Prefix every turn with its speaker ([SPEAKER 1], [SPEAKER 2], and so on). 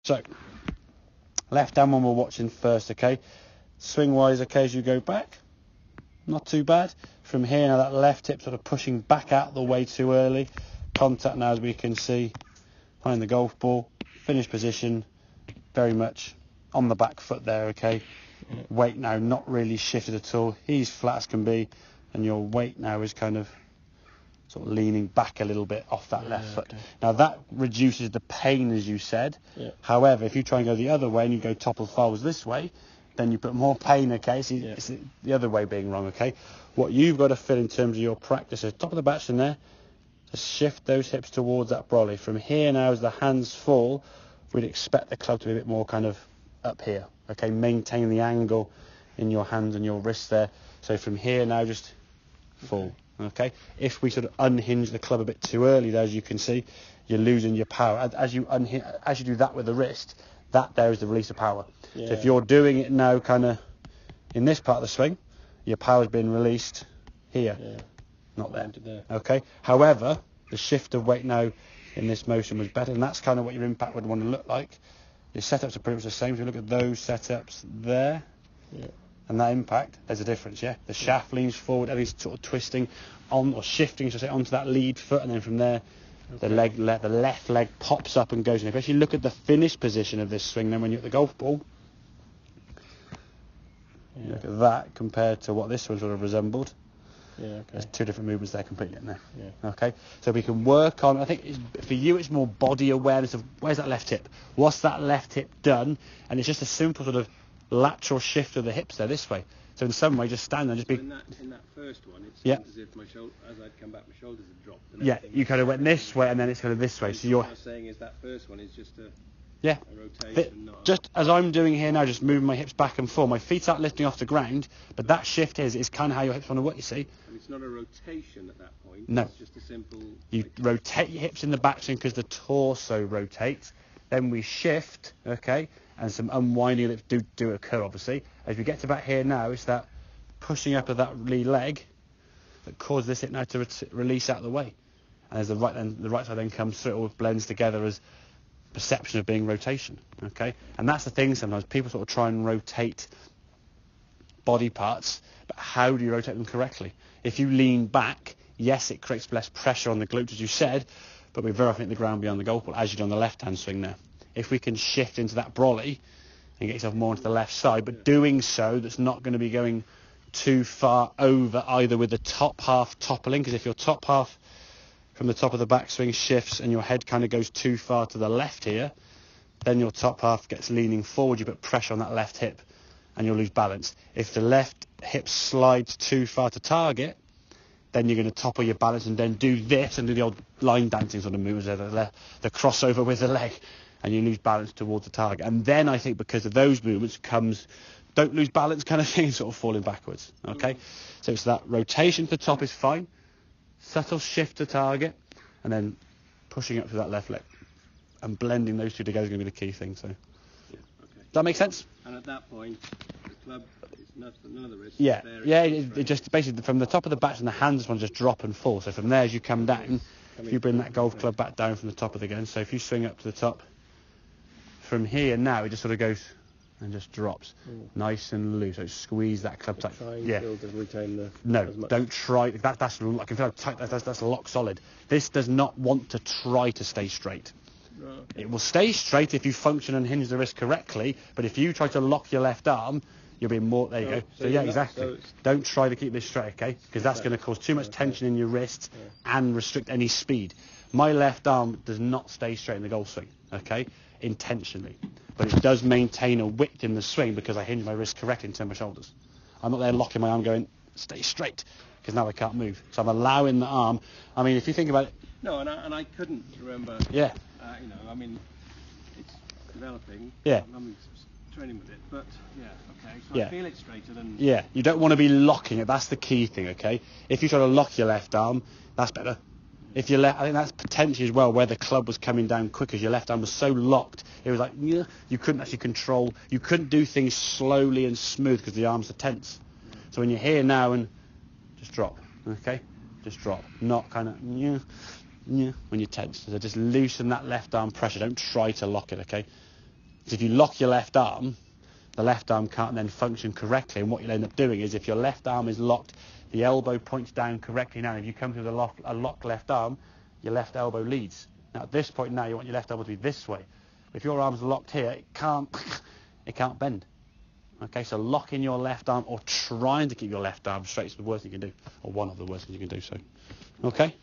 [SPEAKER 1] So, left hand one we're watching first, okay? Swing wise, okay, as you go back, not too bad. From here now, that left hip sort of pushing back out the way too early. Contact now, as we can see, behind the golf ball. Finish position, very much on the back foot there, okay? Weight now not really shifted at all. He's flat as can be, and your weight now is kind of sort of leaning back a little bit off that left foot. Now that reduces the pain, as you said. However, if you try and go the other way and you go top of falls this way, then you put more pain, okay? So it's the other way being wrong, okay? What you've got to feel in terms of your practice is top of the backswing there, just shift those hips towards that brolly. From here now, as the hands fall, we'd expect the club to be a bit more kind of up here, okay? Maintain the angle in your hands and your wrists there. So from here now, just fall. Okay, if we sort of unhinge the club a bit too early there, as you can see, you're losing your power. As you do that with the wrist, that there is the release of power. So if you're doing it now kind of in this part of the swing, your power's been released here, not there. Okay, however, the shift of weight now in this motion was better, and that's kind of what your impact would want to look like. Your setups are pretty much the same. If you look at those setups there, and that impact, there's a difference, The shaft leans forward, and it's sort of twisting on, or shifting, should I say, onto that lead foot, and then from there, the left leg pops up and goes in. If you actually look at the finish position of this swing, then when you're at the golf ball, look at that compared to what this one sort of resembled. There's two different movements there completely in there. Okay, so we can work on, I think for you it's more body awareness of where's that left hip, what's that left hip done, and it's just a simple sort of lateral shift of the hips there this way. So in some way, just stand there, just be.
[SPEAKER 2] In that first one, it seemed as if my shoulder, as I'd come back, my shoulders had dropped.
[SPEAKER 1] You kind of went this way, and then it's kind of this way. So
[SPEAKER 2] what I was saying is that first one is just a rotation.
[SPEAKER 1] Just as I'm doing here now, just moving my hips back and forth. My feet aren't lifting off the ground, but that shift is kind of how your hips want to work. You see.
[SPEAKER 2] And it's not a rotation at that point.
[SPEAKER 1] No.
[SPEAKER 2] It's just a simple.
[SPEAKER 1] You rotate your hips in the backswing because the torso rotates. Then we shift, okay, and some unwinding that do occur, obviously. As we get to about here now, it's that pushing up of that lead leg that causes this hip now to release out of the way. And as the right side then comes through, it all blends together as perception of being rotation, okay? And that's the thing sometimes. People sort of try and rotate body parts, but how do you rotate them correctly? If you lean back, yes, it creates less pressure on the glutes, as you said, but we very often hit the ground beyond the golf ball, as you do on the left-hand swing there. If we can shift into that brolly and get yourself more into the left side, but doing so, that's not going to be going too far over either with the top half toppling, because if your top half from the top of the backswing shifts and your head kind of goes too far to the left here, then your top half gets leaning forward, you put pressure on that left hip and you'll lose balance. If the left hip slides too far to target, then you're going to topple your balance and then do this and do the old line dancing sort of moves there, the crossover with the leg, and you lose balance towards the target. And then I think because of those movements comes don't lose balance kind of thing, sort of falling backwards, okay? So it's that rotation to the top is fine, subtle shift to target, and then pushing up to that left leg. And blending those two together is going to be the key thing, so. Does that make sense?
[SPEAKER 2] And at that point, the club is none of the wrists.
[SPEAKER 1] It just basically from the top of the bat and the hands want to just drop and fall. So from there, as you come down, you bring that golf club back down from the top of the gun. So if you swing up to the top, from here now it just sort of goes and just drops, nice and loose. So squeeze that club tight. Don't try. That's I can feel how tight. That's lock solid. This does not want to try to stay straight. It will stay straight if you function and hinge the wrist correctly, but if you try to lock your left arm, you'll be more, there you go. So yeah, exactly. Don't try to keep this straight, okay? Because that's going to cause too much tension in your wrist and restrict any speed. My left arm does not stay straight in the golf swing, okay? Intentionally. But it does maintain a width in the swing because I hinge my wrist correctly in terms of my shoulders. I'm not there locking my arm going, stay straight, because now I can't move. So I'm allowing the arm. I mean, if you think about it.
[SPEAKER 2] No, and I couldn't remember.
[SPEAKER 1] Yeah.
[SPEAKER 2] I mean, it's developing.
[SPEAKER 1] Yeah.
[SPEAKER 2] I'm training with it, but so I feel it straighter than.
[SPEAKER 1] Yeah, you don't want to be locking it. That's the key thing, okay? If you try to lock your left arm, that's better. If your left, I think that's potentially as well where the club was coming down quick, because your left arm was so locked. It was like you couldn't actually control. You couldn't do things slowly and smooth because the arms are tense. So when you're here now and just drop, okay? Just drop, not kind of when you're tense. So just loosen that left arm pressure. Don't try to lock it, okay? So if you lock your left arm, the left arm can't then function correctly, and what you'll end up doing is if your left arm is locked, the elbow points down correctly now. If you come through a locked left arm, your left elbow leads. Now at this point now, you want your left elbow to be this way. If your arm's locked here, it can't bend. Okay, so locking your left arm or trying to keep your left arm straight is the worst you can do, or one of the worst things you can do. So, okay.